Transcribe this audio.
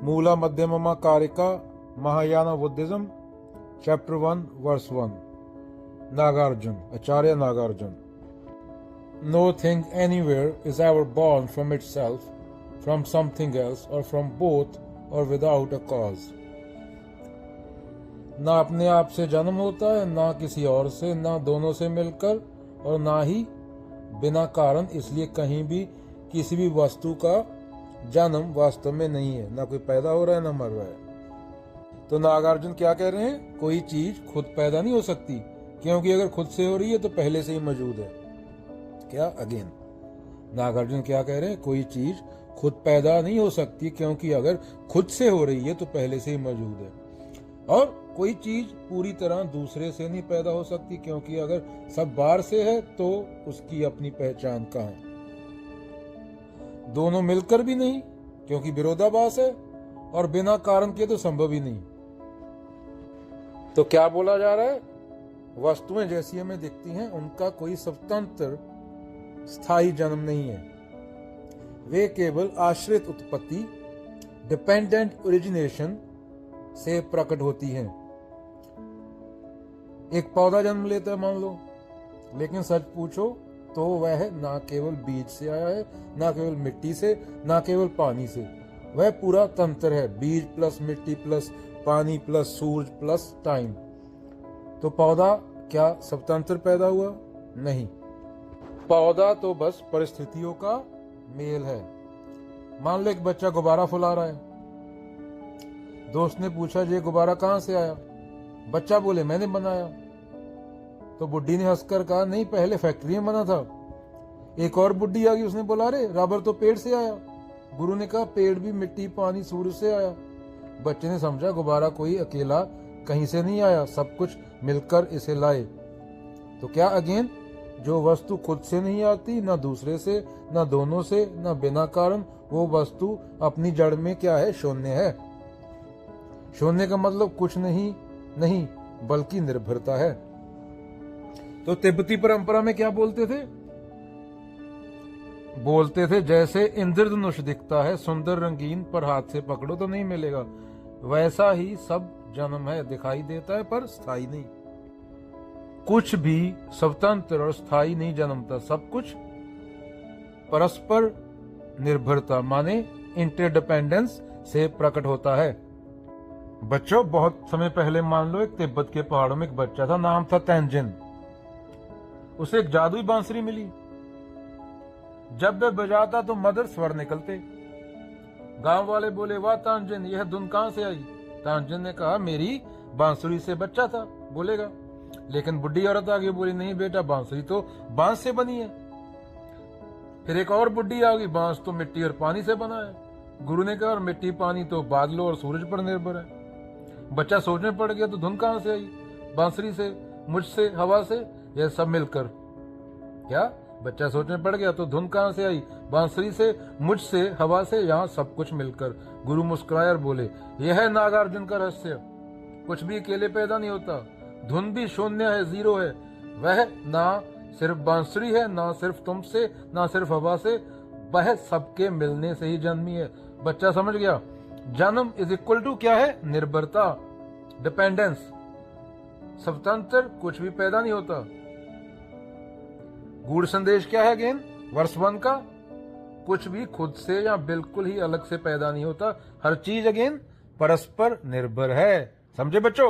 Mula Madhyamaka Karika Mahayana Buddhism chapter 1 verse 1 Nagarjuna Acharya Nagarjuna No thing anywhere is ever born from itself, from something else, or from both, or without a cause. ना अपने आप से जन्म होता है, ना किसी और से, ना दोनों से मिलकर, और ना ही बिना कारण। इसलिए कहीं भी किसी भी वस्तु का जन्म वास्तव में नहीं है। ना कोई पैदा हो रहा है, ना मर रहा है। तो नागार्जुन क्या कह रहे हैं? कोई चीज खुद पैदा नहीं हो सकती, क्योंकि अगर खुद से हो रही है तो पहले से ही मौजूद है। क्या अगेन नागार्जुन क्या कह रहे हैं? कोई चीज खुद पैदा नहीं हो सकती, क्योंकि अगर खुद से हो रही है तो पहले से ही मौजूद है। और कोई चीज पूरी तरह दूसरे से नहीं पैदा हो सकती, क्योंकि अगर सब बाहर से है तो उसकी अपनी पहचान कहाँ? दोनों मिलकर भी नहीं, क्योंकि विरोधाभास है, और बिना कारण के तो संभव ही नहीं। तो क्या बोला जा रहा है? वस्तुएं जैसी हमें दिखती हैं उनका कोई स्वतंत्र स्थायी जन्म नहीं है। वे केवल आश्रित उत्पत्ति डिपेंडेंट ओरिजिनेशन से प्रकट होती हैं। एक पौधा जन्म लेता है मान लो, लेकिन सच पूछो तो वह ना केवल बीज से आया है, ना केवल मिट्टी से, ना केवल पानी से। वह पूरा तंत्र है, बीज प्लस मिट्टी प्लस पानी प्लस सूरज प्लस टाइम। तो पौधा क्या स्वतंत्र पैदा हुआ? नहीं। पौधा तो बस परिस्थितियों का मेल है। मान लो एक बच्चा गुब्बारा फुला रहा है। दोस्त ने पूछा, ये गुब्बारा कहाँ से आया? बच्चा बोले, मैंने बनाया। तो बुड्ढी ने हंसकर कहा, नहीं, पहले फैक्ट्री में बना था। एक और बुड्ढी आ गई, उसने बोला, अरे रबर तो पेड़ से आया। गुरु ने कहा, पेड़ भी मिट्टी पानी सूरज से आया। बच्चे ने समझा गुब्बारा कोई अकेला कहीं से नहीं आया, सब कुछ मिलकर इसे लाए। तो क्या अगेन जो वस्तु खुद से नहीं आती, ना दूसरे से, ना दोनों से, ना बिना कारण, वो वस्तु अपनी जड़ में क्या है? शून्य है। शून्य का मतलब कुछ नहीं बल्कि निर्भरता है। तो तिब्बती परंपरा में क्या बोलते थे? जैसे इंद्रधनुष दिखता है सुंदर रंगीन, पर हाथ से पकड़ो तो नहीं मिलेगा, वैसा ही सब जन्म है, दिखाई देता है पर स्थायी नहीं। कुछ भी स्वतंत्र और स्थायी नहीं जन्मता, सब कुछ परस्पर निर्भरता माने इंटरडिपेंडेंस से प्रकट होता है। बच्चों, बहुत समय पहले मान लो एक तिब्बत के पहाड़ों में एक बच्चा था, नाम था तेंजिन। उसे एक जादुई बांसुरी मिली। जब वह बजाता तो मधुर स्वर निकलते। गांव वाले बोले, वाह तांजिन, यह धुन कहां से आई? तांजिन ने कहा, मेरी बांसुरी से बच्चा था बोलेगा। लेकिन बुढ़ी औरत आगे बोली, नहीं बेटा, बांसुरी तो बांस से बनी है। फिर एक और बुढ़ी आ गई, बांस तो मिट्टी और पानी से बना है। गुरु ने कहा, और मिट्टी पानी तो बादलों और सूरज पर निर्भर है। बच्चा सोचने पड़ गया, तो धुन कहां से आई? बांसुरी से, मुझसे, हवा से, यह सब मिलकर। क्या? बच्चा सोचने पड़ गया, तो धुन कहां से आई? बांसुरी से, मुझसे, हवा से, यहाँ सब कुछ मिलकर। गुरु मुस्कुराए और बोले, यह है नागार्जुन का रहस्य। कुछ भी अकेले पैदा नहीं होता। धुन भी शून्य है, जीरो है। वह ना सिर्फ बांसुरी है, ना सिर्फ तुमसे, ना सिर्फ हवा से, वह सबके मिलने से ही जन्मी है। बच्चा समझ गया। जन्म इज इक्वल टू क्या है? निर्भरता, डिपेंडेंस। स्वतंत्र कुछ भी पैदा नहीं होता। गूढ़ संदेश क्या है अगेन वर्स 1 का? कुछ भी खुद से या बिल्कुल ही अलग से पैदा नहीं होता। हर चीज अगेन परस्पर निर्भर है। समझे बच्चों?